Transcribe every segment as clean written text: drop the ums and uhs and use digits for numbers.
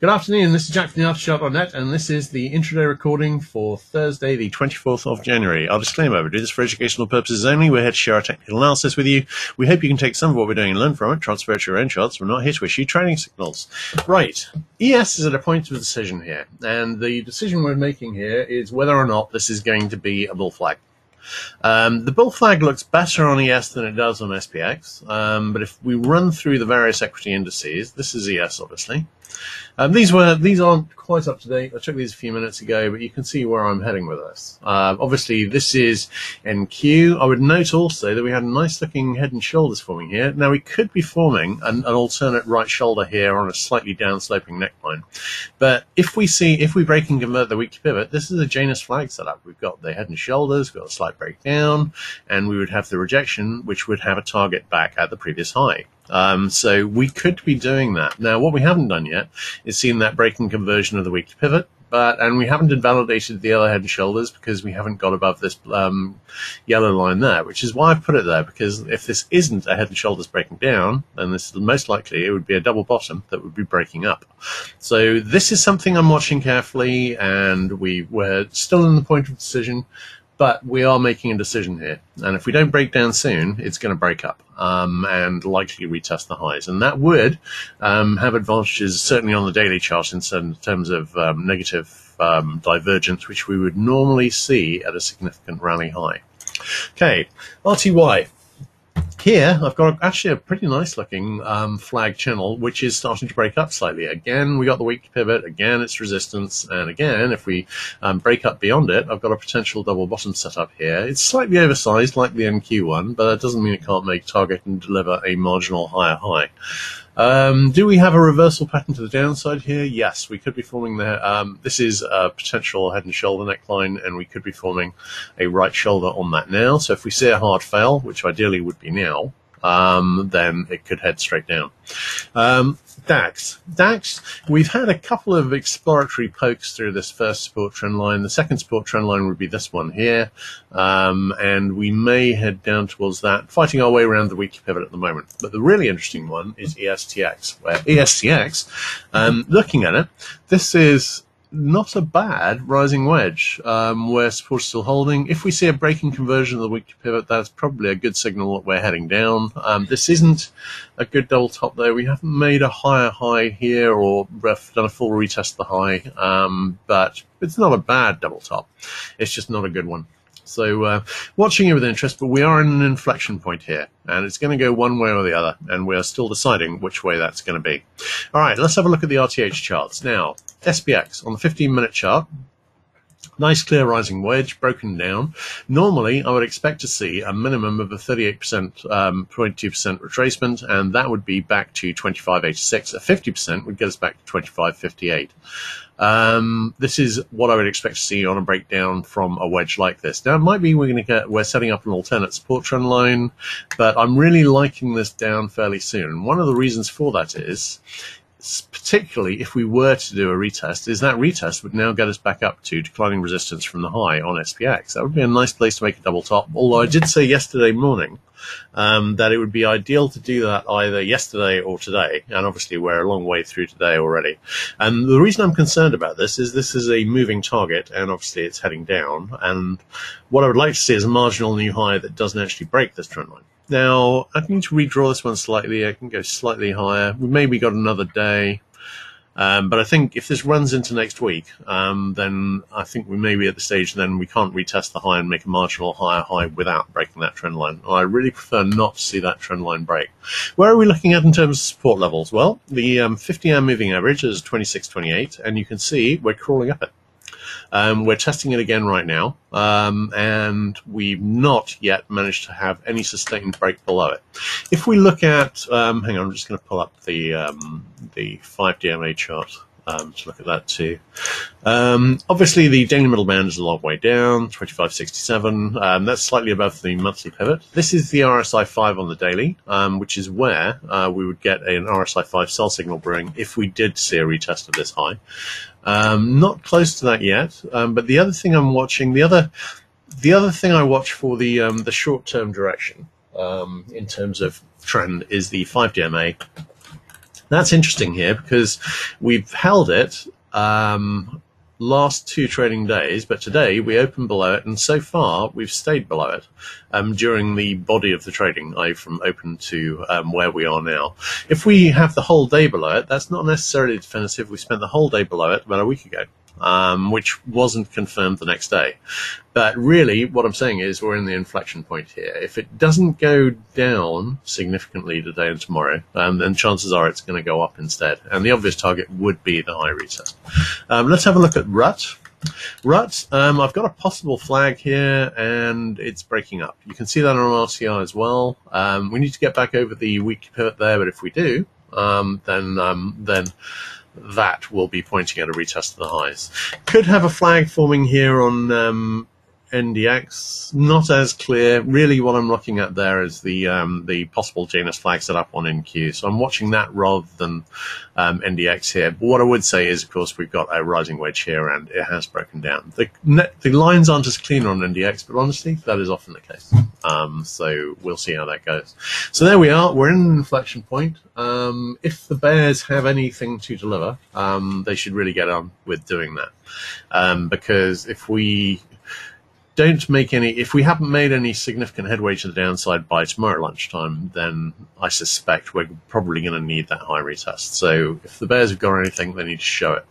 Good afternoon, this is Jack from theaftershock.net, and this is the intraday recording for Thursday, the 24th of January. Our disclaimer, we do this for educational purposes only. We're here to share our technical analysis with you. We hope you can take some of what we're doing and learn from it, transfer it to your own charts. We're not here to issue trading signals. Right, ES is at a point of decision here, and the decision we're making here is whether or not this is going to be a bull flag. The bull flag looks better on ES than it does on SPX, but if we run through the various equity indices, this is ES obviously. These aren't quite up to date. I took these a few minutes ago, but you can see where I'm heading with this. Obviously, this is NQ. I would note also that we had a nice looking head and shoulders forming here. Now, we could be forming an alternate right shoulder here on a slightly downsloping neckline. But if we break and convert the weekly pivot, this is a Janus flag setup. We've got the head and shoulders, we've got a slight breakdown, and we would have the rejection, which would have a target back at the previous high. So we could be doing that. Now, what we haven't done yet is seen that breaking conversion of the weekly pivot, and we haven't invalidated the other head and shoulders because we haven't got above this yellow line there, which is why I've put it there, because if this isn't a head and shoulders breaking down, then this is most likely it would be a double bottom that would be breaking up. So this is something I'm watching carefully, and we're still in the point of decision. But we are making a decision here, and if we don't break down soon, it's going to break up and likely retest the highs, and that would have advantages certainly on the daily chart in terms of negative divergence, which we would normally see at a significant rally high. Okay, RTY. Here, I've got actually a pretty nice looking flag channel, which is starting to break up slightly. Again, we got the weekly pivot, again, it's resistance, and again, if we break up beyond it, I've got a potential double bottom setup here. It's slightly oversized, like the NQ one, but that doesn't mean it can't make target and deliver a marginal higher high. Do we have a reversal pattern to the downside here? Yes, we could be forming this is a potential head and shoulder neckline, and we could be forming a right shoulder on that now. So if we see a hard fail, which ideally would be now, then it could head straight down. DAX, we've had a couple of exploratory pokes through this first support trend line. The second support trend line would be this one here, and we may head down towards that, fighting our way around the weekly pivot at the moment. But the really interesting one is ESTX, where ESTX, looking at it, this is not a bad rising wedge where support is still holding. If we see a breaking conversion of the weekly pivot, that's probably a good signal that we're heading down. This isn't a good double top though. We haven't made a higher high here or done a full retest of the high, but it's not a bad double top. It's just not a good one. So watching it with interest, but we are in an inflection point here, and it's going to go one way or the other, and we are still deciding which way that's going to be. All right, let's have a look at the RTH charts. Now, SPX on the 15-minute chart, nice clear rising wedge, broken down. Normally, I would expect to see a minimum of a 38%, 22% retracement, and that would be back to 25.86. A 50% would get us back to 25.58. This is what I would expect to see on a breakdown from a wedge like this. Now, it might be we're setting up an alternate support trend line, but I'm really liking this down fairly soon. And one of the reasons for that is, particularly if we were to do a retest, is that retest would now get us back up to declining resistance from the high on SPX. That would be a nice place to make a double top, although I did say yesterday morning that it would be ideal to do that either yesterday or today, and obviously we're a long way through today already. And the reason I'm concerned about this is a moving target, and obviously it's heading down, and what I would like to see is a marginal new high that doesn't actually break this trend line. Now, I need to redraw this one slightly. I can go slightly higher. We maybe got another day. But I think if this runs into next week, then I think we may be at the stage then we can't retest the high and make a marginal higher high without breaking that trend line. I really prefer not to see that trend line break. Where are we looking at in terms of support levels? Well, the 50-hour moving average is 26.28, and you can see we're crawling up it. We're testing it again right now, and we've not yet managed to have any sustained break below it. If we look at, hang on, I'm just going to pull up the 5DMA chart to look at that too. Obviously, the daily middle band is a long way down, 25.67. That's slightly above the monthly pivot. This is the RSI 5 on the daily, which is where we would get an RSI 5 sell signal brewing if we did see a retest of this high. Not close to that yet, but the other thing I'm watching, the other thing I watch for the short-term direction in terms of trend is the 5DMA That's interesting here because we've held it last 2 trading days, but today we opened below it, and so far we've stayed below it during the body of the trading, i.e. from open to where we are now. If we have the whole day below it, that's not necessarily definitive. We spent the whole day below it about a week ago, which wasn't confirmed the next day. But really, what I'm saying is we're in the inflection point here. If it doesn't go down significantly today and tomorrow, then chances are it's going to go up instead. And the obvious target would be the high retest. Let's have a look at RUT. RUT, I've got a possible flag here, and it's breaking up. You can see that on RCI as well. We need to get back over the weekly pivot there, but if we do, then that will be pointing at a retest of the highs. Could have a flag forming here on NDX. Not as clear. Really, what I'm looking at there is the possible Janus flag set up on NQ. So I'm watching that rather than NDX here. But what I would say is, of course, we've got a rising wedge here, and it has broken down. The lines aren't as clean on NDX, but honestly, that is often the case. So we'll see how that goes. So there we are. We're in an inflection point. If the bears have anything to deliver, they should really get on with doing that. Because if we if we haven't made any significant headway to the downside by tomorrow lunchtime, then I suspect we're probably going to need that high retest. So if the bears have got anything, they need to show it.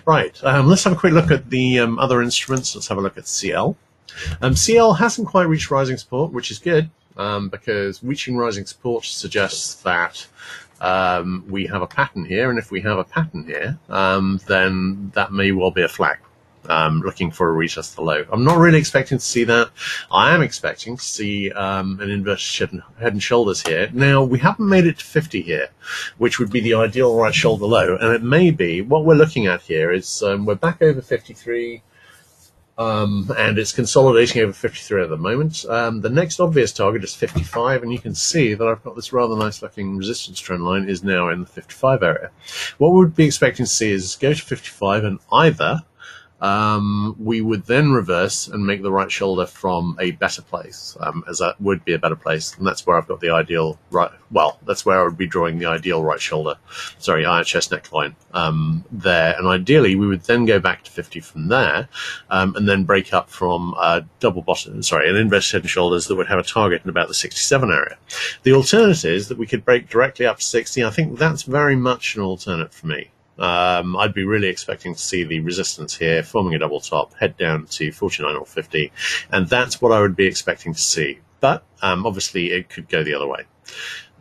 Right, let's have a quick look at the other instruments. Let's have a look at CL. CL hasn't quite reached rising support, which is good, because reaching rising support suggests that we have a pattern here, and if we have a pattern here, then that may well be a flag. Looking for a retest to the low. I'm not really expecting to see that. I am expecting to see an inverted head and shoulders here. Now, we haven't made it to 50 here, which would be the ideal right shoulder low, and it may be, what we're looking at here is we're back over 53, and it's consolidating over 53 at the moment. The next obvious target is 55, and you can see that I've got this rather nice looking resistance trend line is now in the 55 area. What we would be expecting to see is go to 55, and either we would then reverse and make the right shoulder from a better place, as that would be a better place, and that's where I've got the ideal right. Well, that's where I would be drawing the ideal right shoulder, sorry, IHS neckline there, and ideally we would then go back to 50 from there, and then break up from double bottom, sorry, an inverted head and shoulders that would have a target in about the 67 area. The alternative is that we could break directly up to 60. I think that's very much an alternate for me. I'd be really expecting to see the resistance here forming a double top, head down to 49 or 50, and that's what I would be expecting to see. But obviously it could go the other way.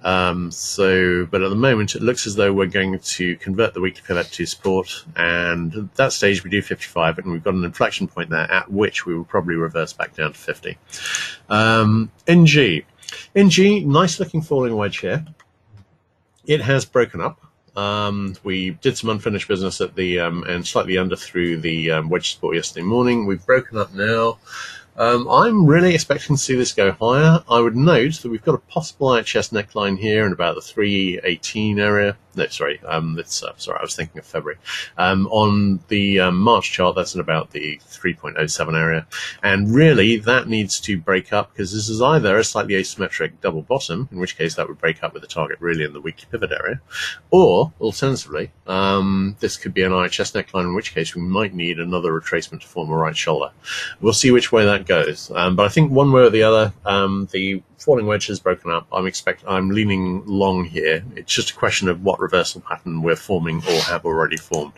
But at the moment it looks as though we're going to convert the weekly pivot to support, and at that stage we do 55, and we've got an inflection point there at which we will probably reverse back down to 50. NG, nice looking falling wedge here. It has broken up. We did some unfinished business at the and slightly under through the wedge support yesterday morning. We've broken up now. I'm really expecting to see this go higher. I would note that we've got a possible IHS neckline here in about the 318 area. No, sorry, sorry, I was thinking of February. On the March chart, that's in about the 3.07 area. And really, that needs to break up, because this is either a slightly asymmetric double bottom, in which case that would break up with the target really in the weekly pivot area, or alternatively, this could be an IHS neckline, in which case we might need another retracement to form a right shoulder. We'll see which way that goes. But I think one way or the other, the falling wedge has broken up. I'm leaning long here. It's just a question of what reversal pattern we're forming or have already formed.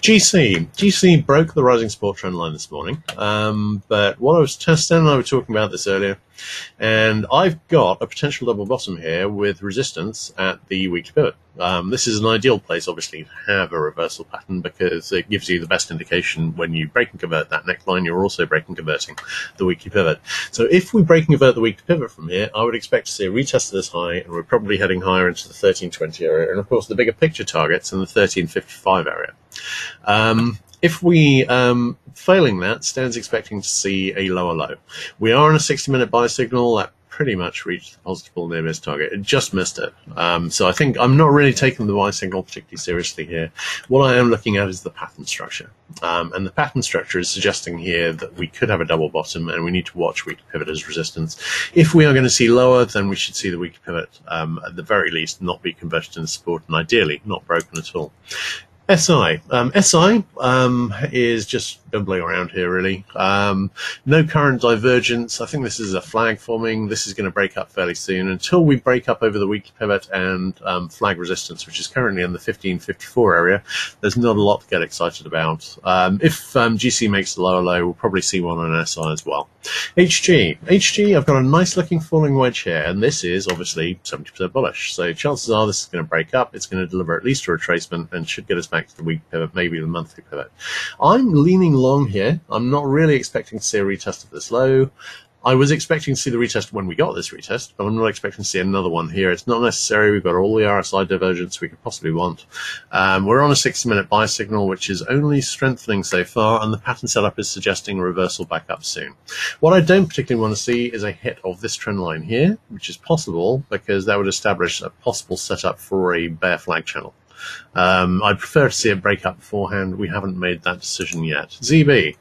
GC broke the rising support trend line this morning. But what I was Stan and I were talking about this earlier, and I've got a potential double bottom here with resistance at the weekly pivot. This is an ideal place, obviously, to have a reversal pattern, because it gives you the best indication when you break and convert that neckline, you're also breaking and converting the weekly pivot. So if we break and convert the weekly pivot from here, I would expect to see a retest of this high, and we're probably heading higher into the 1320 area, and of course the bigger picture targets in the 1355 area. If we, failing that, Stan's expecting to see a lower low. We are on a 60-minute buy signal. That pretty much reached the positive bull near miss target. It just missed it. So I think I'm not really taking the buy signal particularly seriously here. What I am looking at is the pattern structure. And the pattern structure is suggesting here that we could have a double bottom, and we need to watch weekly pivot as resistance. If we are going to see lower, then we should see the weekly pivot, at the very least, not be converted into support, and ideally not broken at all. SI. SI is just doubling around here, really. No current divergence. I think this is a flag forming. This is going to break up fairly soon. Until we break up over the weekly pivot and flag resistance, which is currently in the 1554 area, there's not a lot to get excited about. If GC makes the lower low, we'll probably see one on SI as well. HG, I've got a nice looking falling wedge here, and this is obviously 70% bullish. So chances are this is going to break up. It's going to deliver at least a retracement and should get us back to the weekly pivot, maybe the monthly pivot. I'm leaning long here. I'm not really expecting to see a retest of this low. I was expecting to see the retest when we got this retest, but I'm not expecting to see another one here. It's not necessary. We've got all the RSI divergence we could possibly want. We're on a 60-minute buy signal, which is only strengthening so far, and the pattern setup is suggesting a reversal back up soon. What I don't particularly want to see is a hit of this trend line here, which is possible because that would establish a possible setup for a bear flag channel. I'd prefer to see it break up beforehand. We haven't made that decision yet. ZB,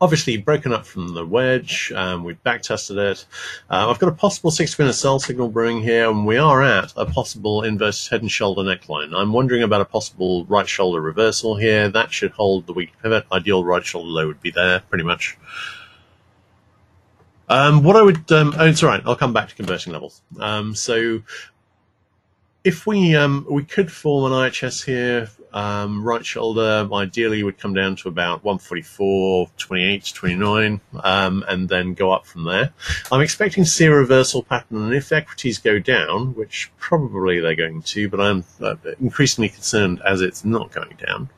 obviously broken up from the wedge. We've back tested it. I've got a possible 60-minute sell signal brewing here, and we are at a possible inverted head and shoulder neckline. I'm wondering about a possible right shoulder reversal here. That should hold the weekly pivot. Ideal right shoulder low would be there, pretty much. What I would, oh, it's all right. I'll come back to converting levels. So if we could form an IHS here, right shoulder ideally would come down to about 144, 28, 29, and then go up from there. I'm expecting to see a reversal pattern, and if equities go down, which probably they're going to, but I'm increasingly concerned as it's not going down.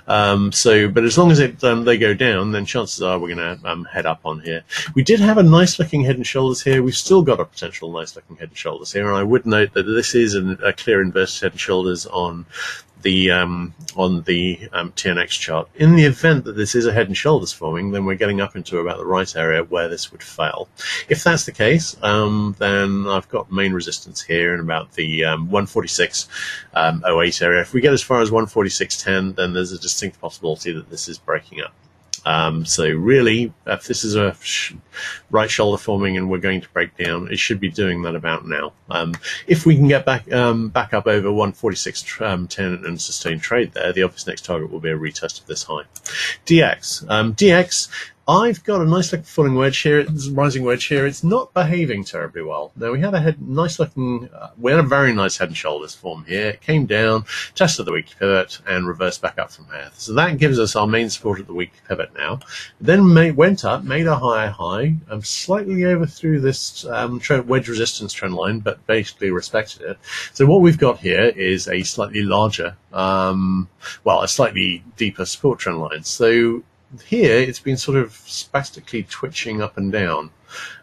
But as long as they go down, then chances are we're going to head up on here. We did have a nice looking head and shoulders here. We've still got a potential nice looking head and shoulders here, and I would note that this is a clear inverted head and shoulders on the TNX chart. In the event that this is a head and shoulders forming, then we're getting up into about the right area where this would fail. If that's the case, then I've got main resistance here in about the 146.08 area. If we get as far as 146.10, then there's a distinct possibility that this is breaking up. So really, if this is a right shoulder forming and we're going to break down, it should be doing that about now. If we can get back up over 146.10 and sustain trade there, the obvious next target will be a retest of this high. DX, I've got a nice looking falling wedge here, rising wedge here. It's not behaving terribly well. Now we had a we had a very nice head and shoulders form here. It came down, tested the weekly pivot, and reversed back up from there. So that gives us our main support at the weekly pivot now. Then went up, made a higher high, slightly overthrew this wedge resistance trend line, but basically respected it. So what we've got here is a slightly larger, a slightly deeper support trend line. So here it's been sort of spastically twitching up and down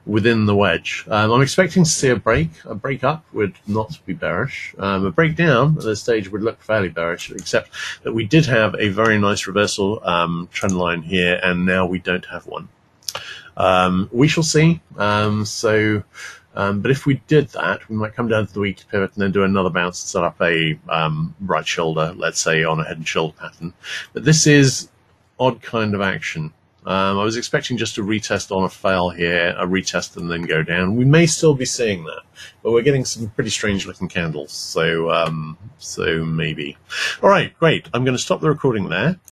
within the wedge. I'm expecting to see a break. A break up would not be bearish. A breakdown at this stage would look fairly bearish, except that we did have a very nice reversal trend line here, and now we don't have one. We shall see. But if we did that, we might come down to the weekly pivot and then do another bounce and set up a right shoulder, let's say on a head and shoulder pattern. But this is odd kind of action. I was expecting just a retest on a fail here, a retest and then go down. We may still be seeing that, but we're getting some pretty strange looking candles. So maybe. All right, great. I'm going to stop the recording there.